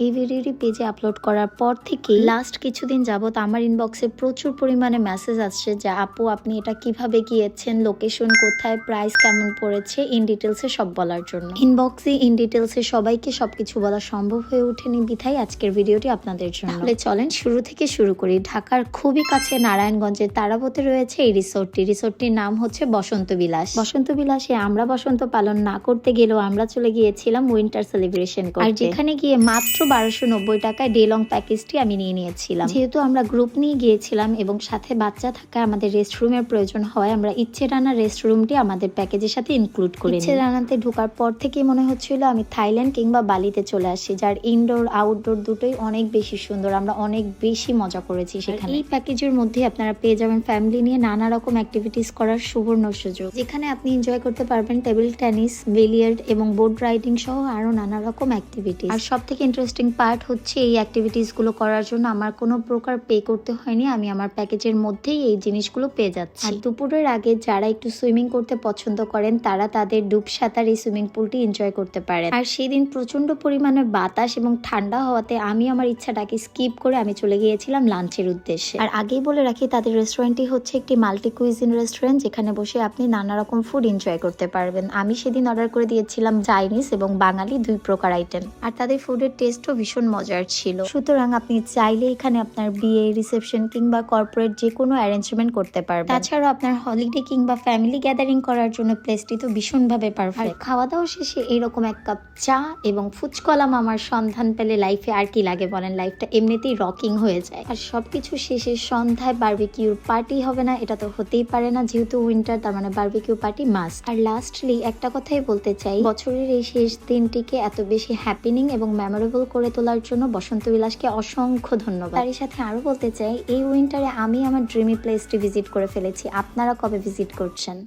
এই ভিডিওটি পেজে আপলোড করার পর থেকেই লাস্ট কিছুদিন যাবত আমার ইনবক্সে প্রচুর পরিমাণে মেসেজ আসছে যে আপু আপনি এটা কিভাবে গিয়েছেন, লোকেশন কোথায়, প্রাইস কেমন পড়েছে, ইন ডিটেলসে সব বলার জন্য। ইনবক্সে ইন ডিটেলসে সবাইকে সবকিছু বলা সম্ভব হয়ে ওঠেনি বিধায় আজকের ভিডিওটি আপনাদের জন্য। তাহলে চলেন শুরু থেকে শুরু করি। ঢাকার খুবই কাছে নারায়ণগঞ্জের তারাপথে রয়েছে এই রিসোর্টটির নাম হচ্ছে বসন্ত বিলাস। বসন্ত বিলাসে আমরা বসন্ত পালন না করতে গেলেও আমরা চলে গিয়েছিলাম উইন্টার সেলিব্রেশন করতে। আর যেখানে গিয়ে মাত্র 1290 টাকায় ডে লং প্যাকেজটি আমি নিয়ে নিয়েছিলাম। যেহেতু আমরা গ্রুপ নিয়ে গিয়েছিলাম এবং সাথে বাচ্চা থাকা আমাদের রেস্টরুমের প্রয়োজন হয়, আমরা ইচ্ছে রানা রেস্টরুমটি আমাদের প্যাকেজের সাথে ইনক্লুড করে ইচ্ছে রানাতে ঢোকার পর থেকেই মনে হচ্ছিল আমি থাইল্যান্ড কিংবা বালিতে চলে আসি, যার ইনডোর আউটডোর দুটোই অনেক বেশি সুন্দর। আমরা অনেক বেশি মজা করেছি সেখানে। এই প্যাকেজের মধ্যে আপনারা পেয়ে যাবেন ফ্যামিলি নিয়ে নানা রকম অ্যাক্টিভিটিস করার সুবর্ণ সুযোগ, যেখানে আপনি এনজয় করতে পারবেন টেবিল টেনিস, বিলিয়ার্ড এবং বোট রাইডিং সহ আরো নানা রকম অ্যাক্টিভিটিস। আর সব থেকে ইন্টারেস্টিং পার্ট হচ্ছে এই অ্যাক্টিভিটিস গুলো করার জন্য আমার কোনো প্রকার পে করতে হয়নি, আমি আমার প্যাকেজের মধ্যেই এই জিনিসগুলো পেয়ে যাচ্ছি। আর দুপুরের আগে যারা একটু সুইমিং করতে পছন্দ করেন তারা তাদের ডুব সাঁতার এই সুইমিং পুলটি এনজয় করতে পারেন। আর সেদিন প্রচন্ড পরিমাণে বাতাস এবং ঠান্ডা হওয়াতে আমি আমার ইচ্ছাটাকে স্কিপ করে আমি চলে গিয়েছিলাম লাঞ্চের উদ্দেশ্যে। আর আগেই বলে রাখি তাদের রেস্টুরেন্টটি হচ্ছে একটি মাল্টি কুইজিন রেস্টুরেন্ট, যেখানে বসে আপনি নানা রকম ফুড এনজয় করতে পারবেন। আমি সেদিন অর্ডার করে দিয়েছিলাম চাইনিজ এবং বাঙালি দুই প্রকার আইটেম, আর তাদের ফুডের টেস্টও ভীষণ মজার ছিল। সুতরাং আপনি চাইলে এখানে আপনার বিয়ে, রিসেপশন কিংবা কর্পোরেট যে কোনো অ্যারেঞ্জমেন্ট করতে পারবেন। তাছাড়াও আপনার হলিডে কিংবা ফ্যামিলি গ্যাদারিং করার জন্য প্লেসটি তো ভীষণভাবে পারফেক্ট। খাওয়া দাওয়া শেষে এরকম এক কাপ চা এবং ফুচকলা মামার সন্ধান পেলে লাইফে আর কি লাগে বলেন, লাইফটা এমনিতেই রকিং হয়ে যায়। আর সবকিছু শেষে সন্ধ্যায় বারবিকিউর পার্টি হবে না, এটা তো হতেই পারে না, যেহেতু উইন্টার তার মানে বারবিকিউ পার্টি মাস্ট। আর লাস্টলি একটা কথাই বলতে চাই, বছরের এই শেষ দিনটিকে এত বেশি হ্যাপিনিং এবং মেমোরেবল করে তোলার জন্য বসন্ত বিলাসকে অসংখ্য ধন্যবাদ। তারই সাথে আরো বলতে চাই, এই উইন্টারে আমি আমার ড্রিমি প্লেসটি ভিজিট করে ফেলেছি। আপনারা কবে ভিজিট করছেন?